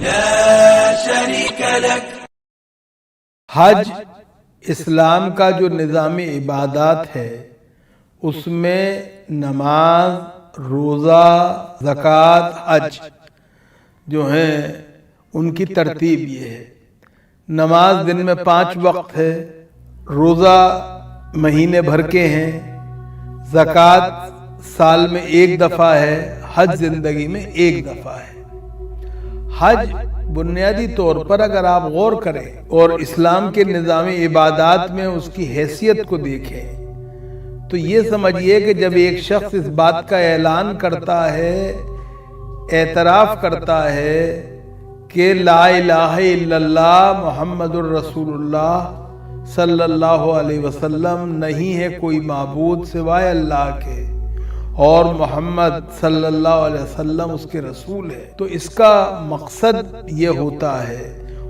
لا شريك لك. حج اسلام کا جو نظام عبادات ہے اس میں نماز، روزہ، زکوٰۃ، حج جو ہیں ان کی ترتیب یہ ہے۔ نماز دن میں 5 وقت ہے، روزہ مہینے بھر کے ہیں، زکوٰۃ سال میں 1 دفعہ ہے، حج زندگی میں 1 دفعہ ہے۔ حج بنیادی طور پر اگر آپ غور کریں اور اسلام کے نظام عبادات میں اس کی حیثیت کو دیکھیں تو یہ سمجھیے کہ جب ایک شخص اس بات کا اعلان کرتا ہے، اعتراف کرتا ہے کہ لا الہ الا اللہ محمد الرسول اللہ صلی اللہ علیہ وسلم نہیں ہے کوئی معبود سوائے اللہ کے اور محمد صلی اللہ علیہ وسلم اس کے رسول ہے، تو اس کا مقصد یہ ہوتا ہے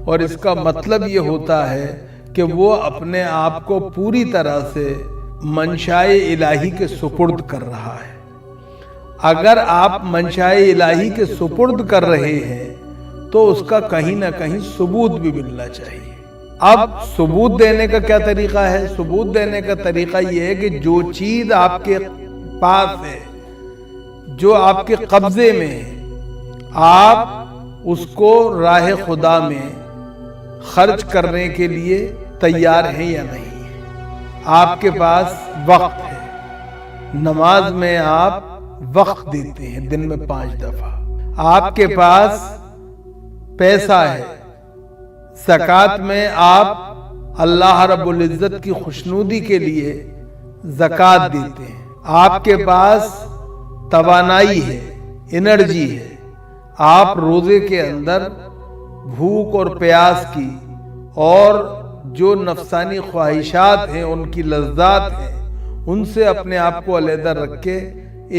اور اس کا مطلب یہ ہوتا ہے کہ وہ اپنے آپ کو پوری طرح سے منشائے الہی کے سپرد کر رہا ہے۔ اگر آپ منشائے الہی کے سپرد کر رہے ہیں تو اس کا کہیں نہ کہیں ثبوت بھی ملنا چاہیے۔ اب ثبوت دینے کا کیا طریقہ ہے؟ ثبوت دینے کا طریقہ یہ ہے کہ جو چیز آپ کے پاس ہے، جو آپ کے قبضے میں ہے، آپ اس کو راہ خدا میں خرچ کرنے کے لیے تیار ہیں یا نہیں ہے۔ آپ کے پاس وقت ہے، نماز میں آپ وقت دیتے ہیں دن میں 5 دفعہ، آپ کے پاس پیسہ ہے، زکوٰۃ میں آپ اللہ رب العزت کی خوشنودی کے لیے زکوٰۃ دیتے ہیں، آپ کے پاس توانائی ہے، انرجی ہے، آپ روزے کے اندر بھوک اور پیاس کی اور جو نفسانی خواہشات ہیں، ان کی لذات ہیں، ان سے اپنے آپ کو علیحدہ رکھ کے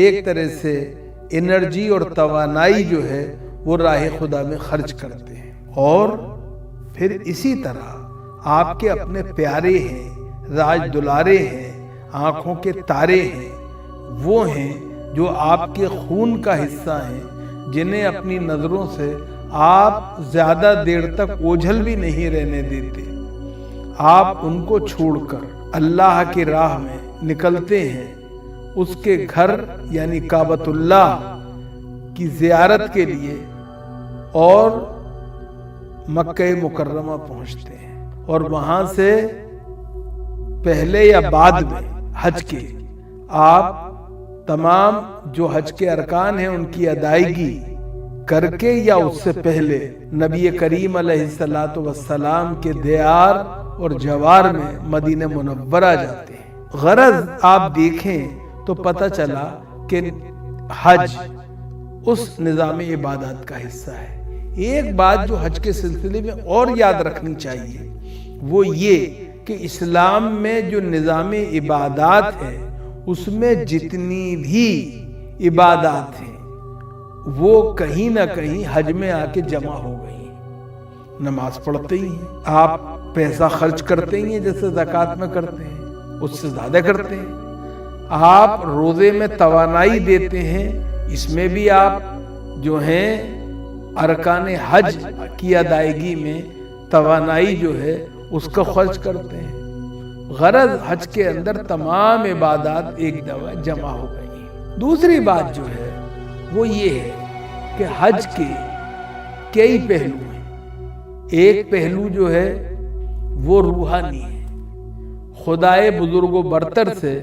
ایک طرح سے انرجی اور توانائی جو ہے وہ راہ خدا میں خرچ کرتے ہیں۔ اور پھر اسی طرح آپ کے اپنے پیارے ہیں، راج دلارے ہیں، آنکھوں کے تارے ہیں، وہ ہیں جو آپ کے خون کا حصہ ہیں، جنہیں اپنی نظروں سے آپ زیادہ دیر تک اوجھل بھی نہیں رہنے دیتے۔ آپ ان کو چھوڑ کر اللہ کی راہ میں نکلتے ہیں، اس کے گھر یعنی کعبۃ اللہ کی زیارت کے لیے، اور مکہ مکرمہ پہنچتے ہیں، اور وہاں سے پہلے یا بعد میں حج کے آپ تمام جو حج کے ارکان ہیں ان کی ادائیگی کر کے یا اس سے پہلے نبی کریم علیہ السلام کے دیار اور جوار میں مدینہ منورہ جاتے ہیں۔ غرض آپ دیکھیں تو پتہ چلا کہ حج اس نظام عبادات کا حصہ ہے۔ ایک بات جو حج کے سلسلے میں اور یاد رکھنی چاہیے وہ یہ کہ اسلام میں جو نظام عبادات ہے اس میں جتنی بھی عبادات ہیں وہ کہیں نہ کہیں حج میں آ کے جمع ہو گئی ہیں۔ نماز پڑھتے ہی ہیں، آپ پیسہ خرچ کرتے ہی ہیں جیسے زکوٰۃ میں کرتے ہیں، اس سے زیادہ کرتے ہیں۔ آپ روزے میں توانائی دیتے ہیں، اس میں بھی آپ جو ہیں ارکان حج کی ادائیگی میں توانائی جو ہے اس کا خرچ کرتے ہیں۔ غرض حج کے اندر تمام عبادات ایک دفعہ جمع ہو گئی۔ دوسری بات جو ہے وہ یہ ہے کہ حج کے کئی پہلو ہیں۔ ایک پہلو جو ہے وہ روحانی ہے، خدائے بزرگ و برتر سے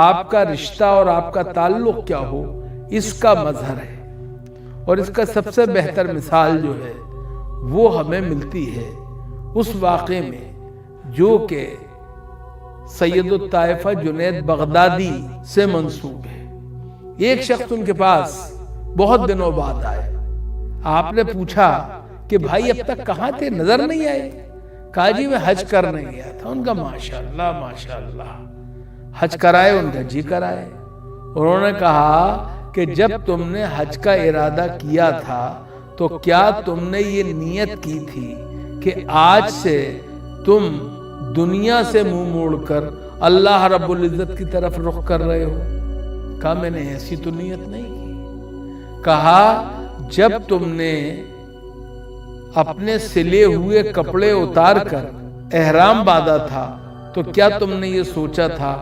آپ کا رشتہ اور آپ کا تعلق کیا ہو، اس کا مظہر ہے، اور اس کا سب سے بہتر مثال جو ہے وہ ہمیں ملتی ہے اس واقعے میں جو کہ سید الطائفہ جنید بغدادی سے منسوب ہے۔ ایک شخص ان کے پاس بہت دنوں بعد آئے، آپ نے پوچھا کہ بھائی اب تک کہاں تھے، نظر نہیں آئے؟ کہا جی میں حج کرنے گیا تھا۔ ان کا ماشاءاللہ ماشاءاللہ، حج کرائے؟ ان کا جی کرائے۔ انہوں نے کہا کہ جب تم نے حج کا ارادہ کیا تھا تو کیا تم نے یہ نیت کی تھی کہ آج سے تم دنیا سے منہ موڑ کر اللہ رب العزت کی طرف رخ کر رہے ہو؟ کہا میں نے ایسی تو نیت نہیں کی۔ کہا جب تم نے اپنے سلے ہوئے کپڑے اتار کر احرام باندھا تھا تو کیا تم نے یہ سوچا تھا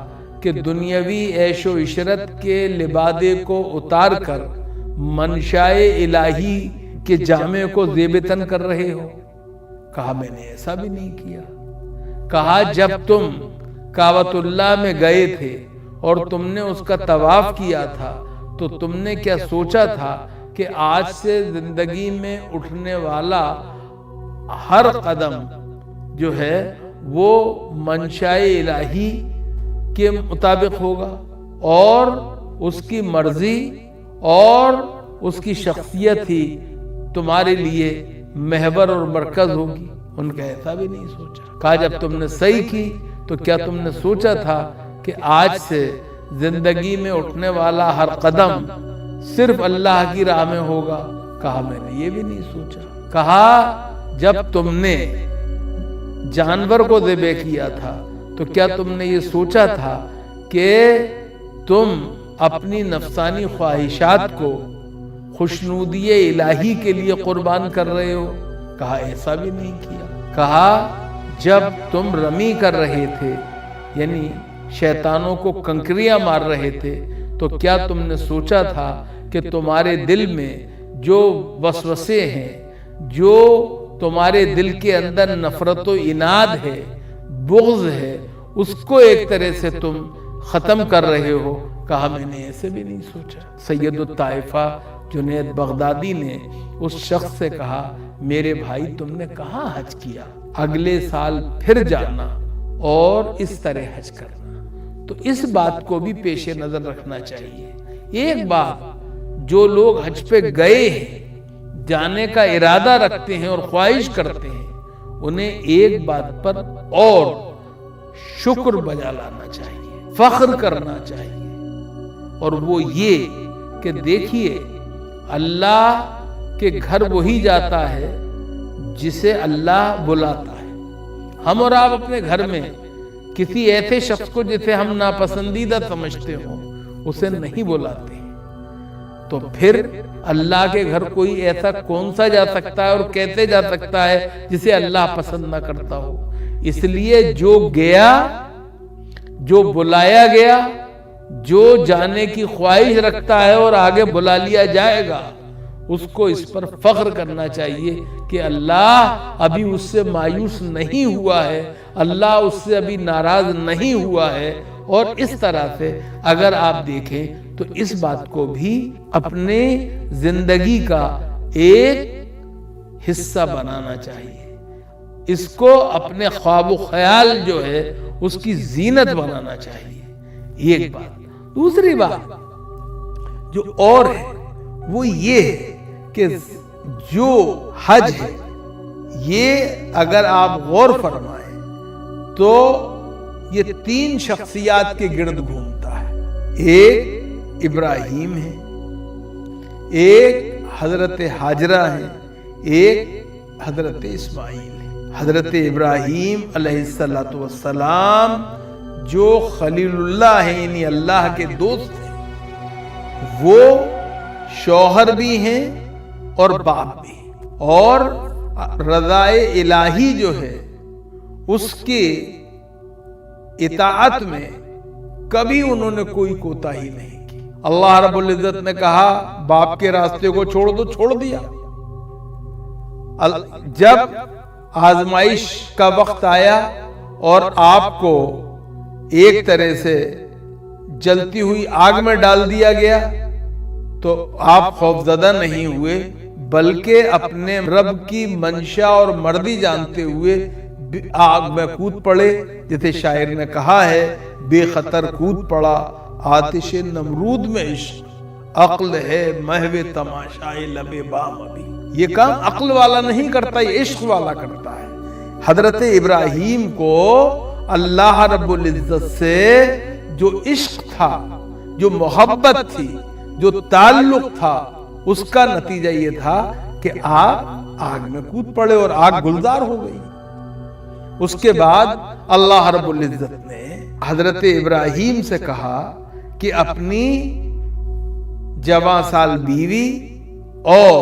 کہ دنیاوی عیش و عشرت کے لبادے کو اتار کر منشائے الہی کے جامے کو زیب تن کر رہے ہو؟ کہا میں نے ایسا بھی نہیں کیا۔ کہا جب تم کعبۃ اللہ میں گئے تھے اور تم نے اس کا طواف کیا تھا تو تم نے کیا سوچا تھا کہ آج سے زندگی میں اٹھنے والا ہر قدم جو ہے وہ منشائے الہی کے مطابق ہوگا اور اس کی مرضی اور اس کی شخصیت ہی تمہارے لیے محور اور مرکز ہوگی؟ ان کا ایسا بھی نہیں سوچا۔ کہا جب تم نے صحیح کی تو کیا تم نے سوچا تھا کہ آج سے زندگی میں اٹھنے والا ہر قدم صرف اللہ کی راہ میں ہوگا؟ کہا میں نے یہ بھی نہیں سوچا۔ کہا جب تم نے جانور کو ذبح کیا تھا تو کیا تم نے یہ سوچا تھا کہ تم اپنی نفسانی خواہشات کو خوشنودی الہی کے لیے قربان کر رہے ہو؟ کہا ایسا بھی نہیں کیا۔ کہا جب تم رمی کر رہے تھے یعنی شیطانوں کو کنکریاں مار رہے تھے تو کیا تم نے سوچا تھا کہ تمہارے دل میں جو وسوسے ہیں، جو تمہارے دل کے اندر نفرت و عناد ہے، بغض ہے، اس کو ایک طرح سے تم ختم کر رہے ہو؟ کہا میں نے ایسے بھی نہیں سوچا۔ سید الطائفہ جنید بغدادی نے اس شخص سے کہا میرے بھائی تم نے کہاں حج کیا؟ اگلے سال پھر جانا اور اس طرح حج کرنا۔ تو اس بات کو بھی پیش نظر رکھنا چاہیے۔ ایک بات جو لوگ حج پہ گئے ہیں، جانے کا ارادہ رکھتے ہیں اور خواہش کرتے ہیں، انہیں ایک بات پر اور شکر بجا لانا چاہیے، فخر کرنا چاہیے، اور وہ یہ کہ دیکھیے اللہ کے گھر وہی جاتا ہے جسے اللہ بلاتا ہے۔ ہم اور آپ اپنے گھر میں کسی ایسے شخص کو جسے ہم ناپسندیدہ سمجھتے ہوں اسے نہیں بلاتے ہیں، تو پھر اللہ کے گھر کوئی ایسا کون سا جا سکتا ہے اور کیسے جا سکتا ہے جسے اللہ پسند نہ کرتا ہو؟ اس لیے جو گیا، جو بلایا گیا، جو جانے کی خواہش رکھتا ہے اور آگے بلا لیا جائے گا، اس کو اس پر فخر کرنا چاہیے کہ اللہ ابھی اس سے مایوس نہیں ہوا ہے، اللہ اس سے ابھی ناراض نہیں ہوا ہے۔ اور اس طرح سے اگر آپ دیکھیں تو اس بات کو بھی اپنے زندگی کا ایک حصہ بنانا چاہیے، اس کو اپنے خواب و خیال جو ہے اس کی زینت بنانا چاہیے۔ ایک بات۔ دوسری بات جو اور ہے وہ یہ ہے کہ جو حج ہے یہ اگر آپ غور فرمائیں تو یہ 3 شخصیات کے گرد گھومتا ہے۔ ایک ابراہیم ہے، ایک حضرت حاجرہ ہے، ایک حضرت اسماعیل ہے۔ حضرت ابراہیم علیہ السلام جو خلیل اللہ ہیں یعنی اللہ کے دوست ہیں، وہ شوہر بھی ہیں اور باپ بھی ہیں، اور رضائے الہی جو ہے اس کی اطاعت میں کبھی انہوں نے کوئی کوتاہی نہیں کی۔ اللہ رب العزت نے کہا باپ کے راستے کو چھوڑ دو، چھوڑ دیا۔ جب آزمائش کا وقت آیا اور آپ کو ایک طرح سے جلتی ہوئی آگ میں ڈال دیا گیا تو آپ خوفزدہ نہیں ہوئے، بلکہ اپنے رب کی منشا اور مرضی جانتے ہوئے آگ میں کود پڑے۔ جیسے شاعر نے کہا ہے بے خطر کود پڑا آتش نمرود میں عشق، عقل ہے محو تماشائے لب بام ابھی۔ یہ کام عقل والا نہیں کرتا، یہ عشق والا کرتا ہے۔ حضرت ابراہیم کو اللہ رب العزت سے جو عشق تھا، جو محبت تھی، جو تعلق تھا، اس کا نتیجہ یہ تھا کہ آپ آگ میں کود پڑے اور آگ گلزار ہو گئی۔ اس کے بعد اللہ رب العزت نے حضرت ابراہیم سے کہا کہ اپنی جوان سال بیوی اور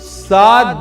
7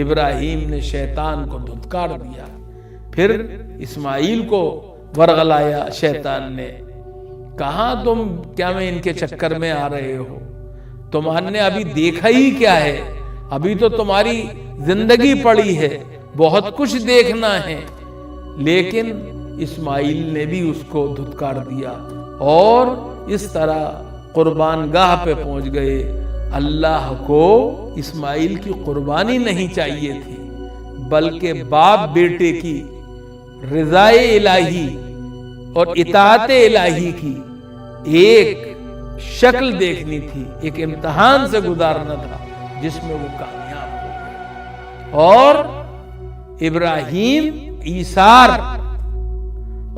ابراہیم نے شیطان کو دھتکار دیا، پھر اسماعیل کو ورغلایا شیطان نے، کہاں تم کیا میں ان کے چکر میں آ رہے ہو، تمہارے نے ابھی دیکھا ہی کیا ہے، ابھی تو تمہاری زندگی پڑی ہے، بہت کچھ دیکھنا ہے۔ لیکن اسماعیل نے بھی اس کو دھتکار دیا اور اس طرح قربان گاہ پہ پہنچ گئے۔ اللہ کو اسماعیل کی قربانی نہیں چاہیے تھی، بلکہ باپ بیٹے کی رضائے الہی اور اطاعت الہی کی ایک شکل دیکھنی تھی، ایک امتحان سے گزارنا تھا جس میں وہ کامیاب ہو گئے، اور ابراہیم ایثار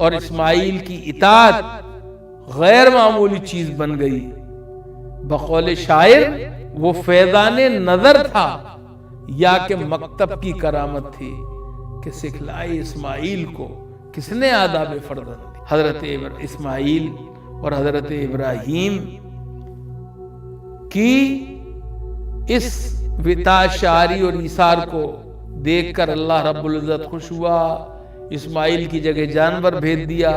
اور اسماعیل کی اطاعت غیر معمولی چیز بن گئی۔ بقول شاعر وہ فیضان نظر تھا یا کہ مکتب کی کرامت تھی کہ سکھلائے اسماعیل کو کس نے آداب فرزند دی؟ حضرت اسماعیل اور حضرت ابراہیم کی اس وطاع شعری اور ایثار کو دیکھ کر اللہ رب العزت خوش ہوا، اسماعیل کی جگہ جانور بھیج دیا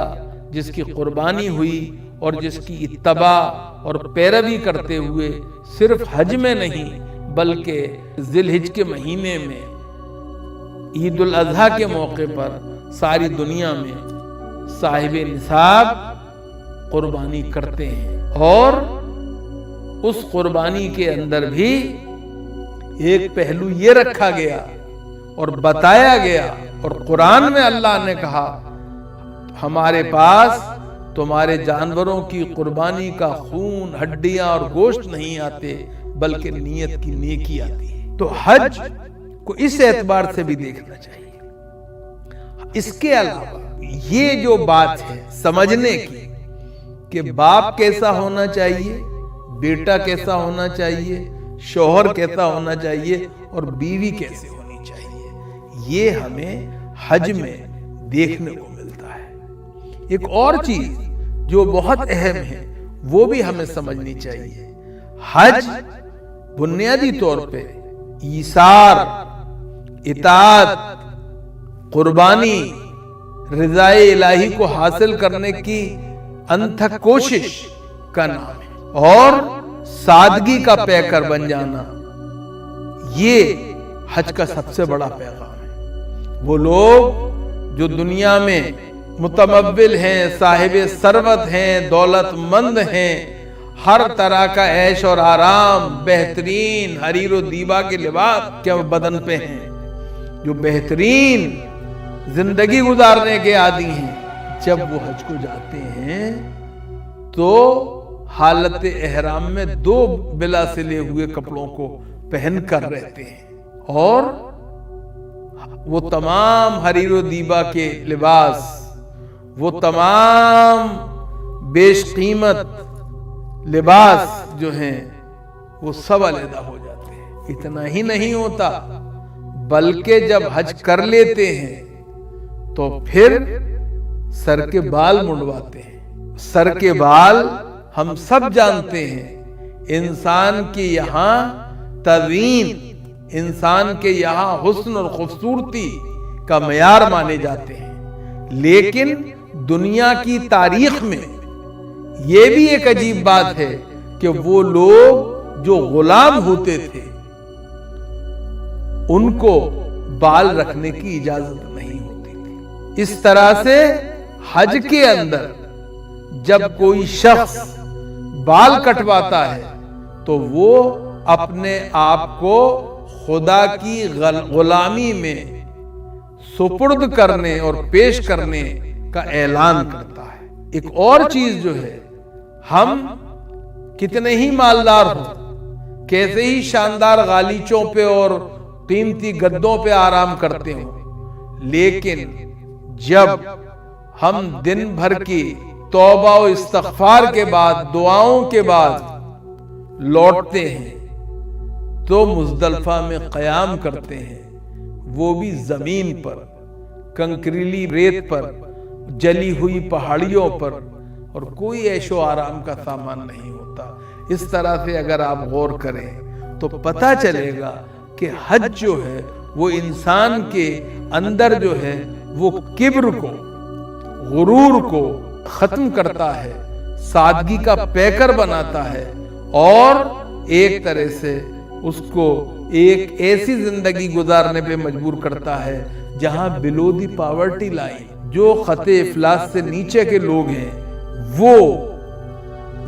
جس کی قربانی ہوئی اور جس کی اتباع اور پیروی کرتے ہوئے صرف حج میں نہیں بلکہ ذی الحج کے مہینے میں عید الاضحیٰ کے موقع پر ساری دنیا میں صاحب نصاب قربانی کرتے ہیں، اور اس قربانی کے اندر بھی ایک پہلو یہ رکھا گیا اور بتایا گیا، اور قرآن میں اللہ نے کہا ہمارے پاس تمہارے جانوروں کی قربانی کا خون، ہڈیاں اور گوشت نہیں آتے بلکہ نیت کی نیکی آتی ہے۔ تو حج کو اس اعتبار سے بھی دیکھنا چاہیے۔ اس کے علاوہ یہ جو بات ہے سمجھنے کی کہ باپ کیسا ہونا چاہیے، بیٹا کیسا ہونا چاہیے، شوہر کیسا ہونا چاہیے اور بیوی کیسے ہونی چاہیے، یہ ہمیں حج میں دیکھنے کو ملتا ہے۔ ایک اور چیز جو بہت اہم ہے وہ بھی ہمیں سمجھنی چاہیے۔ حج بنیادی طور پہ ایثار، اطاعت، قربانی، رضائے الہی کو حاصل کرنے کی انتھک کوشش کا نام ہے، اور سادگی کا پیکر بن جانا یہ حج کا سب سے بڑا پیغام ہے۔ وہ لوگ جو دنیا میں متمول ہیں، صاحب ثروت ہیں، دولت مند ہیں، ہر طرح کا عیش اور آرام، بہترین حریر و دیبا کے لباس کے بدن پہ ہیں، جو بہترین زندگی گزارنے کے عادی ہیں، جب وہ حج کو جاتے ہیں تو حالت احرام میں 2 بلا سلے ہوئے کپڑوں کو پہن کر رہتے ہیں، اور وہ تمام حریر و دیبا کے لباس، وہ تمام بیش قیمت لباس جو ہیں وہ سب علیحدہ ہو جاتے ہیں۔ اتنا ہی نہیں ہوتا بلکہ جب حج کر لیتے ہیں تو پھر سر کے بال منڈواتے ہیں۔ سر کے بال ہم سب جانتے ہیں انسان کے یہاں تزئین، انسان کے یہاں حسن اور خوبصورتی کا معیار مانے جاتے ہیں، لیکن دنیا کی تاریخ میں یہ بھی ایک عجیب بات ہے کہ وہ لوگ جو غلام ہوتے تھے ان کو بال رکھنے کی اجازت نہیں ہوتی تھی۔ اس طرح سے حج کے اندر جب کوئی شخص بال کٹواتا ہے تو وہ اپنے آپ کو خدا کی غلامی میں سپرد کرنے اور پیش کرنے کا اعلان کرتا ہے۔ ایک اور چیز جو ہے، ہم کتنے ہی مالدار ہوں، کیسے ہی شاندار غالیچوں پہ اور قیمتی گدوں پہ آرام کرتے ہوں، لیکن جب ہم دن بھر کی توبہ و استغفار کے بعد، دعاؤں کے بعد لوٹتے ہیں تو مزدلفہ میں قیام کرتے ہیں، وہ بھی زمین پر، کنکریلی ریت پر، جلی ہوئی پہاڑیوں پر، اور کوئی عیش و آرام کا سامان نہیں ہوتا۔ اس طرح سے اگر آپ غور کریں تو پتہ چلے گا کہ حج جو ہے وہ انسان کے اندر جو ہے وہ کبر کو، غرور کو ختم کرتا ہے، سادگی کا پیکر بناتا ہے، اور ایک طرح سے اس کو ایک ایسی زندگی گزارنے پہ مجبور کرتا ہے جہاں بلو دی پاورٹی لائن، جو خط افلاس سے نیچے کے لوگ ہیں وہ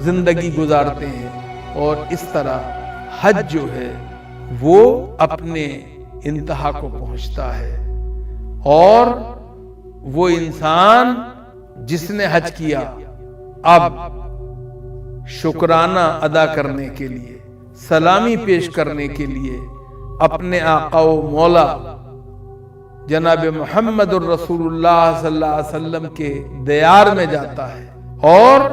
زندگی گزارتے ہیں۔ اور اس طرح حج جو ہے وہ اپنے انتہا کو پہنچتا ہے، اور وہ انسان جس نے حج کیا اب شکرانہ ادا کرنے کے لیے، سلامی پیش کرنے کے لیے اپنے آقا و مولا جناب محمد الرسول اللہ صلی اللہ علیہ وسلم کے دیار میں جاتا ہے۔ اور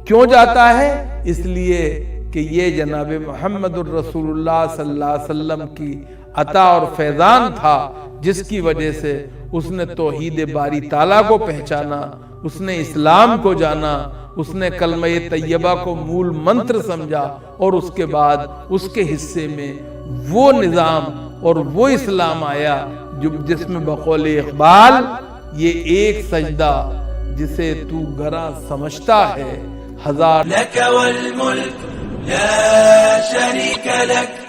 کیوں جاتا ہے؟ اس لیے کہ یہ جناب محمد الرسول اللہ صلی اللہ علیہ وسلم کی عطا اور فیضان تھا، جس کی وجہ سے اس نے توحید باری تعالیٰ کو پہچانا، اس نے اسلام کو جانا، اس نے کلمہ طیبہ کو مول منتر سمجھا، اور اس کے بعد اس کے حصے میں وہ نظام اور وہ اسلام آیا جس میں بقول اقبال یہ ایک سجدہ جسے تو گراں سمجھتا ہے، ہزار لك والملك لا شريك لك